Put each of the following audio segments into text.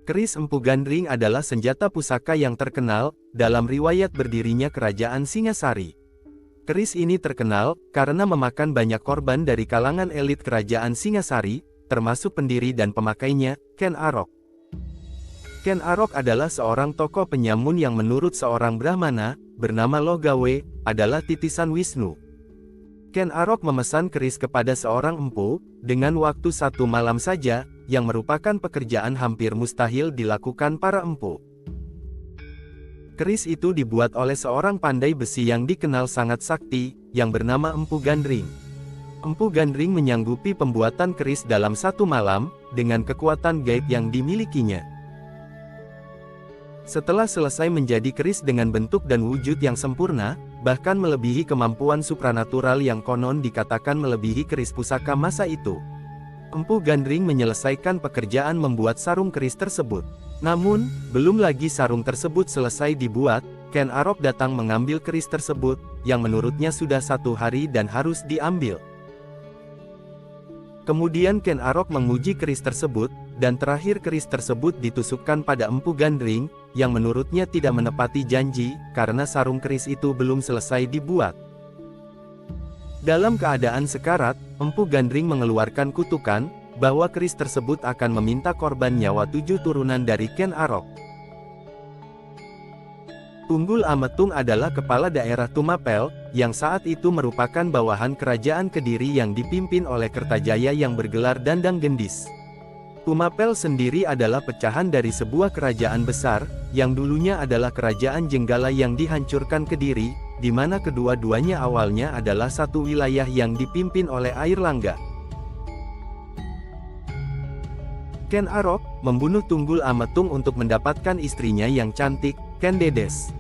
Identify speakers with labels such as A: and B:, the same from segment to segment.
A: Keris Empu Gandring adalah senjata pusaka yang terkenal dalam riwayat berdirinya Kerajaan Singasari. Keris ini terkenal karena memakan banyak korban dari kalangan elit Kerajaan Singasari, termasuk pendiri dan pemakainya, Ken Arok. Ken Arok adalah seorang tokoh penyamun yang menurut seorang Brahmana, bernama Logawe, adalah titisan Wisnu. Ken Arok memesan keris kepada seorang empu, dengan waktu 1 malam saja, yang merupakan pekerjaan hampir mustahil dilakukan para empu. Keris itu dibuat oleh seorang pandai besi yang dikenal sangat sakti, yang bernama Empu Gandring. Empu Gandring menyanggupi pembuatan keris dalam 1 malam, dengan kekuatan gaib yang dimilikinya. Setelah selesai menjadi keris dengan bentuk dan wujud yang sempurna, bahkan melebihi kemampuan supranatural yang konon dikatakan melebihi keris pusaka masa itu. Empu Gandring menyelesaikan pekerjaan membuat sarung keris tersebut. Namun, belum lagi sarung tersebut selesai dibuat, Ken Arok datang mengambil keris tersebut, yang menurutnya sudah 1 hari dan harus diambil. Kemudian Ken Arok menguji keris tersebut, dan terakhir keris tersebut ditusukkan pada Empu Gandring, yang menurutnya tidak menepati janji, karena sarung keris itu belum selesai dibuat. Dalam keadaan sekarat, Empu Gandring mengeluarkan kutukan, bahwa keris tersebut akan meminta korban nyawa 7 turunan dari Ken Arok. Tunggul Ametung adalah kepala daerah Tumapel, yang saat itu merupakan bawahan kerajaan Kediri yang dipimpin oleh Kertajaya yang bergelar Dandang Gendis. Tumapel sendiri adalah pecahan dari sebuah kerajaan besar, yang dulunya adalah kerajaan Jenggala yang dihancurkan Kediri, di mana kedua-duanya awalnya adalah satu wilayah yang dipimpin oleh Airlangga. Ken Arok membunuh Tunggul Ametung untuk mendapatkan istrinya yang cantik, Ken Dedes.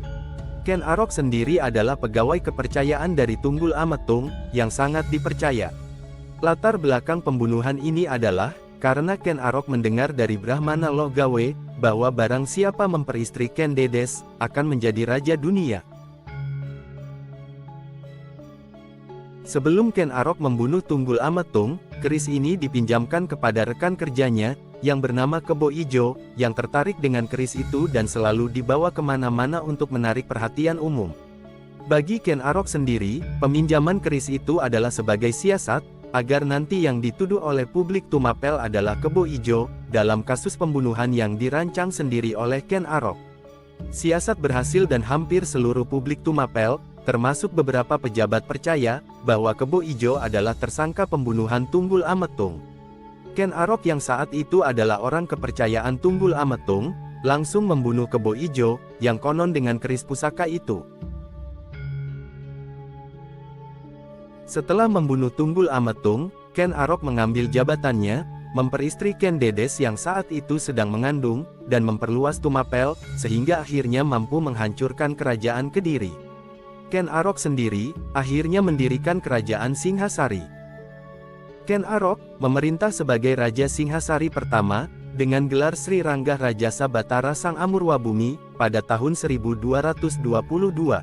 A: Ken Arok sendiri adalah pegawai kepercayaan dari Tunggul Ametung, yang sangat dipercaya. Latar belakang pembunuhan ini adalah, karena Ken Arok mendengar dari Brahmana Logawe, bahwa barang siapa memperistri Ken Dedes, akan menjadi raja dunia. Sebelum Ken Arok membunuh Tunggul Ametung, keris ini dipinjamkan kepada rekan kerjanya, yang bernama Kebo Ijo, yang tertarik dengan keris itu dan selalu dibawa kemana-mana untuk menarik perhatian umum. Bagi Ken Arok sendiri, peminjaman keris itu adalah sebagai siasat, agar nanti yang dituduh oleh publik Tumapel adalah Kebo Ijo, dalam kasus pembunuhan yang dirancang sendiri oleh Ken Arok. Siasat berhasil dan hampir seluruh publik Tumapel, termasuk beberapa pejabat percaya, bahwa Kebo Ijo adalah tersangka pembunuhan Tunggul Ametung. Ken Arok yang saat itu adalah orang kepercayaan Tunggul Ametung, langsung membunuh Kebo Ijo, yang konon dengan keris pusaka itu. Setelah membunuh Tunggul Ametung, Ken Arok mengambil jabatannya, memperistri Ken Dedes yang saat itu sedang mengandung, dan memperluas Tumapel, sehingga akhirnya mampu menghancurkan kerajaan Kediri. Ken Arok sendiri, akhirnya mendirikan kerajaan Singhasari. Ken Arok, memerintah sebagai Raja Singhasari pertama, dengan gelar Sri Rangga Rajasa Batara Sang Amurwabumi, pada tahun 1222.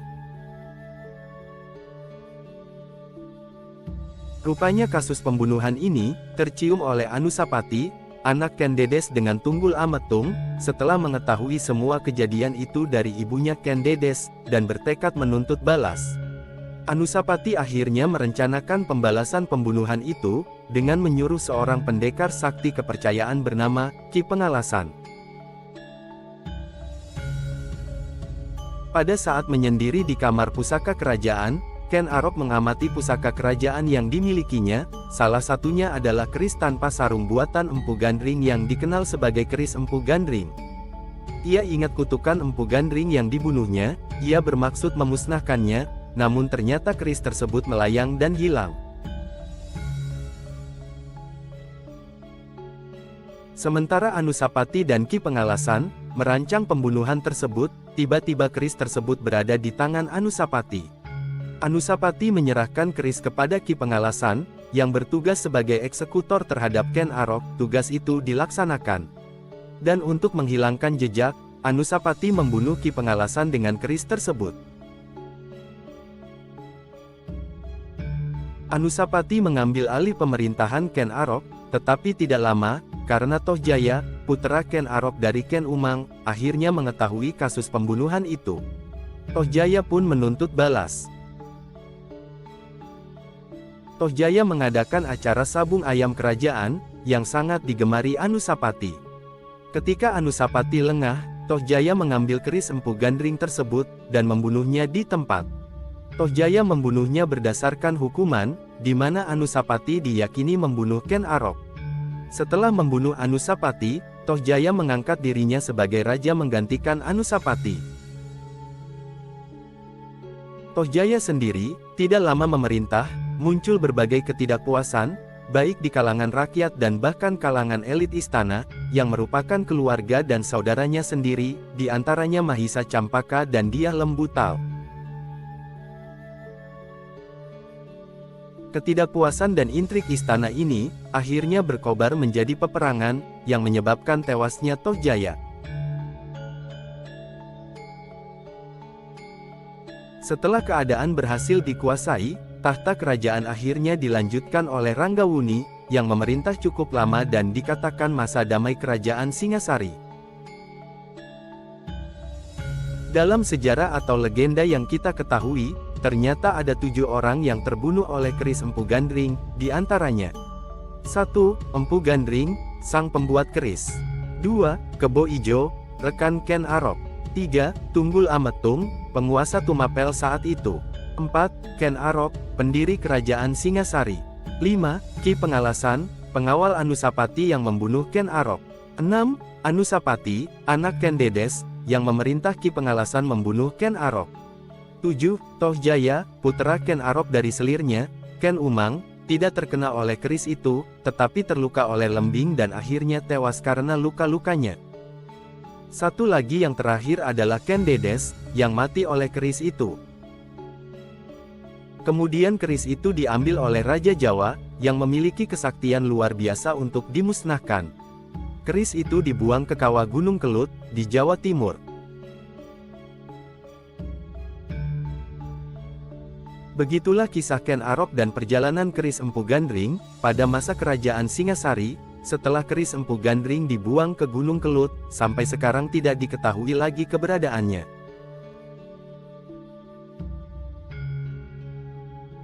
A: Rupanya kasus pembunuhan ini, tercium oleh Anusapati, anak Ken Dedes dengan Tunggul Ametung, setelah mengetahui semua kejadian itu dari ibunya Ken Dedes, dan bertekad menuntut balas. Anusapati akhirnya merencanakan pembalasan pembunuhan itu, dengan menyuruh seorang pendekar sakti kepercayaan bernama Ki Pengalasan. Pada saat menyendiri di kamar pusaka kerajaan, Ken Arok mengamati pusaka kerajaan yang dimilikinya, salah satunya adalah keris tanpa sarung buatan Empu Gandring yang dikenal sebagai keris Empu Gandring. Ia ingat kutukan Empu Gandring yang dibunuhnya, ia bermaksud memusnahkannya, namun ternyata keris tersebut melayang dan hilang. Sementara Anusapati dan Ki Pengalasan merancang pembunuhan tersebut, tiba-tiba keris tersebut berada di tangan Anusapati. Anusapati menyerahkan keris kepada Ki Pengalasan, yang bertugas sebagai eksekutor terhadap Ken Arok. Tugas itu dilaksanakan. Dan untuk menghilangkan jejak, Anusapati membunuh Ki Pengalasan dengan keris tersebut. Anusapati mengambil alih pemerintahan Ken Arok, tetapi tidak lama, karena Tohjaya, putra Ken Arok dari Ken Umang, akhirnya mengetahui kasus pembunuhan itu. Tohjaya pun menuntut balas. Tohjaya mengadakan acara sabung ayam kerajaan, yang sangat digemari Anusapati. Ketika Anusapati lengah, Tohjaya mengambil keris Empu Gandring tersebut, dan membunuhnya di tempat. Tohjaya membunuhnya berdasarkan hukuman, di mana Anusapati diyakini membunuh Ken Arok. Setelah membunuh Anusapati, Tohjaya mengangkat dirinya sebagai raja menggantikan Anusapati. Tohjaya sendiri, tidak lama memerintah, muncul berbagai ketidakpuasan, baik di kalangan rakyat dan bahkan kalangan elit istana, yang merupakan keluarga dan saudaranya sendiri, di antaranya Mahisa Campaka dan Dia Lembu Tal. Ketidakpuasan dan intrik istana ini, akhirnya berkobar menjadi peperangan, yang menyebabkan tewasnya Tohjaya. Setelah keadaan berhasil dikuasai, tahta kerajaan akhirnya dilanjutkan oleh Ranggawuni, yang memerintah cukup lama dan dikatakan masa damai kerajaan Singasari. Dalam sejarah atau legenda yang kita ketahui, ternyata ada 7 orang yang terbunuh oleh keris Empu Gandring, di antaranya 1. Empu Gandring, sang pembuat keris. 2. Kebo Ijo, rekan Ken Arok. 3. Tunggul Ametung, penguasa Tumapel saat itu. 4. Ken Arok, pendiri kerajaan Singasari. 5. Ki Pengalasan, pengawal Anusapati yang membunuh Ken Arok. 6. Anusapati, anak Ken Dedes, yang memerintah Ki Pengalasan membunuh Ken Arok. 7. Tohjaya, putra Ken Arok dari selirnya, Ken Umang, tidak terkena oleh keris itu, tetapi terluka oleh lembing dan akhirnya tewas karena luka-lukanya. Satu lagi yang terakhir adalah Ken Dedes, yang mati oleh keris itu. Kemudian keris itu diambil oleh Raja Jawa, yang memiliki kesaktian luar biasa untuk dimusnahkan. Keris itu dibuang ke kawah Gunung Kelut, di Jawa Timur. Begitulah kisah Ken Arok dan perjalanan keris Empu Gandring, pada masa kerajaan Singasari. Setelah keris Empu Gandring dibuang ke Gunung Kelut, sampai sekarang tidak diketahui lagi keberadaannya.